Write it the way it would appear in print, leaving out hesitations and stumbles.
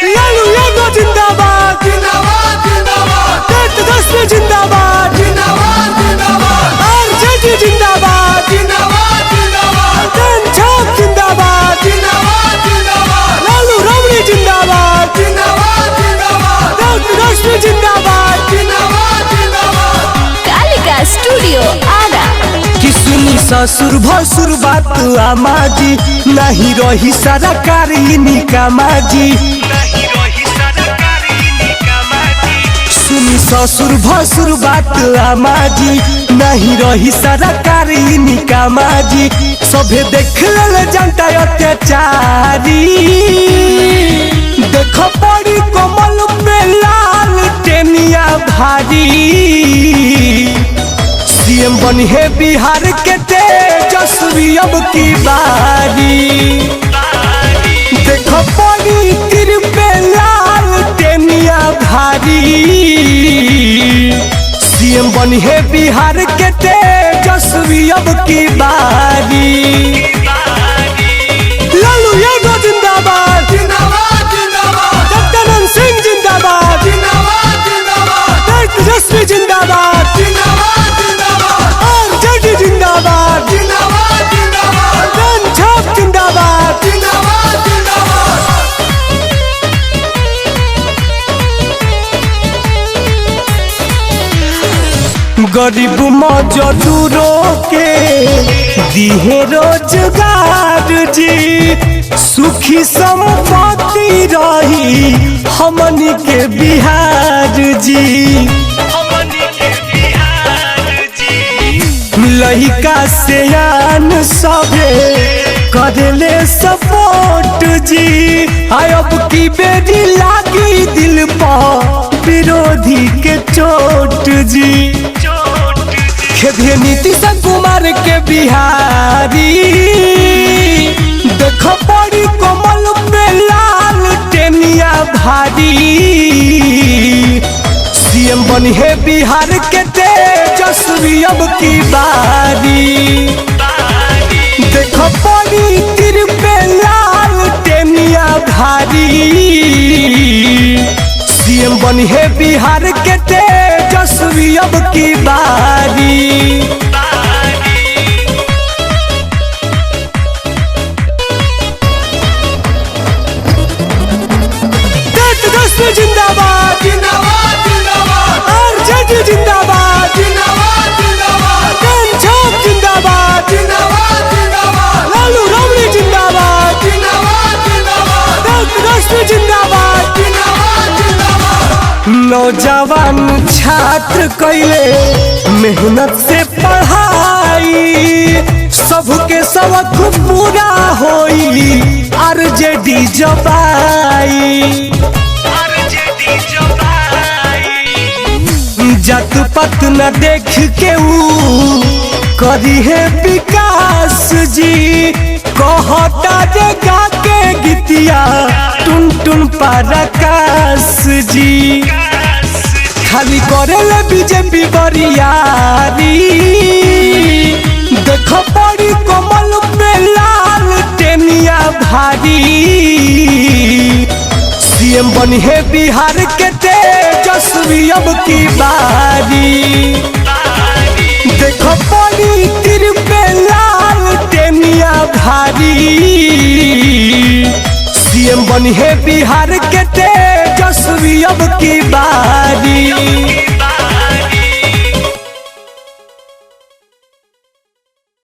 लालू यादव जिंदाबाद जिंदाबाद जिंदाबाद तेजस्वी जिंदाबाद जिंदाबाद जिंदाबाद आरजेडी जिंदाबाद जिंदाबाद जिंदाबाद छाप जिंदाबाद जिंदाबाद जिंदाबाद लालू रमणी जिंदाबाद जिंदाबाद जिंदाबाद तेजस्वी जिंदाबाद जिंदाबाद जिंदाबाद कालिका स्टूडियो आरा। कि सुनी ससुर भसुर बात आमाजी नहीं रही सरकारी निकामाजी सुनी ससुर भसुर बात आमाजी नहीं रही सरकारी निकामाजी सभे देख ले जनता अत्याचारी देख पड़ी कमल पे लाल टेनिया भारी सीएम बनी है बिहार के तेजस्वी अब की बारी देखो पड़ी तिर पे लाल टेनिया भारी सीएम बनी है बिहार के तेजस्वी अब की बारी लालू यादव जिंदाबाद जिंदाबाद जिंदाबाद सत्यानंद सिंह जिंदाबाद जिंदाबाद जिंदाबाद तेजस्वी जिंदाबाद जिंदाबाद जिंदाबाद आरजेडी जिंदाबाद जिंदाबाद जिंदाबाद छाप जिंदाबाद जिंदाबाद जिंदाबाद गरीब मजदूरों के दिहे रोजगार जी सुखी संपत्ति रही हमनी के बिहार जी लहिका से आन सभे करेले सपोर्ट जी अब की बेरी लागी दिल पर विरोधी के चोट जी खेदिए नीतीश कुमार के बिहारी देख पड़ी कमल पे लाल टेनिया भारी सीएम बनी है बिहार के तेजस्वी अब की बारी देख पड़ी तिर पे लाल टेनिया भारी सीएम बनी है बिहार के तेजस्वी अब की बारी तेजस्वी जिंदाबाद जिंदाबाद जिंदाबाद आरजेडी जिंदाबाद जिंदाबाद जिंदाबाद छाप जिंदाबाद जिंदाबाद जिंदाबाद लालू रमणी जिंदाबाद जिंदाबाद जिंदाबाद तेजस्वी जिंदाबाद जिंदाबाद जिंदाबाद नौजवान छात्र कैले मेहनत से पढ़ाई सबके सबक पूरा होई आरजेडी जबाई जात पात न देख के ऊ करी है विकास जी कहता जे गा के गीतिया टुन टुन पराकाश जी खाली करेले बीजेपी बरियारी देख पड़ी कमल पे लाल टेनिया भारी सीएम बनी है बिहार के तेजस्वी अब की बारी देख पड़ी तिर पे लाल टेनिया भारी सीएम बनी है बिहार के तेजस्वी अब की बारी।